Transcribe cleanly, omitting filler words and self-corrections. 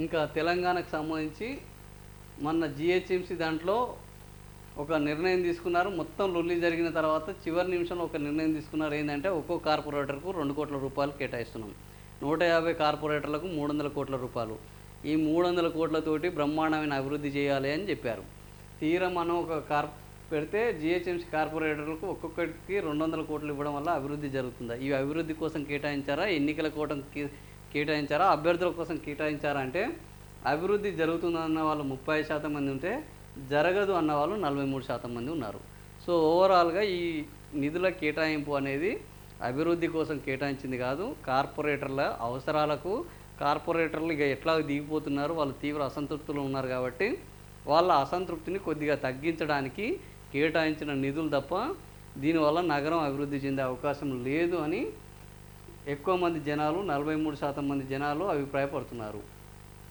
ఇంకా తెలంగాణకు సంబంధించి మొన్న జిహెచ్ఎంసీ దాంట్లో ఒక నిర్ణయం తీసుకున్నారు. మొత్తం లొల్లి జరిగిన తర్వాత చివరి నిమిషంలో ఒక నిర్ణయం తీసుకున్నారు. ఏంటంటే ఒక్కో కార్పొరేటర్కు 2 కోట్ల రూపాయలు కేటాయిస్తున్నాం. 150 కార్పొరేటర్లకు 300 కోట్ల రూపాయలు. ఈ 300 కోట్లతోటి బ్రహ్మాండమైన అభివృద్ధి చేయాలి అని చెప్పారు. తీరా మనం ఒక పెడితే జిహెచ్ఎంసీ కార్పొరేటర్లకు ఒక్కొక్కరికి 200 కోట్లు ఇవ్వడం వల్ల అభివృద్ధి జరుగుతుందా? ఇవి అభివృద్ధి కోసం కేటాయించారా, ఎన్నికల కోసం కేటాయించారా, అభ్యర్థుల కోసం కేటాయించారా అంటే అభివృద్ధి జరుగుతుందన్న వాళ్ళు 30% మంది ఉంటే జరగదు అన్న వాళ్ళు 43% మంది ఉన్నారు. సో ఓవరాల్గా ఈ నిధుల కేటాయింపు అనేది అభివృద్ధి కోసం కేటాయించింది కాదు, కార్పొరేటర్ల అవసరాలకు. కార్పొరేటర్లు ఇక ఎట్లా దిగిపోతున్నారు, వాళ్ళు తీవ్ర అసంతృప్తిలో ఉన్నారు కాబట్టి వాళ్ళ అసంతృప్తిని కొద్దిగా తగ్గించడానికి కేటాయించిన నిధులు తప్ప దీనివల్ల నగరం అభివృద్ధి చెందే అవకాశం లేదు అని ఎక్కువ మంది జనాలు, 43% మంది జనాలు అభిప్రాయపడుతున్నారు.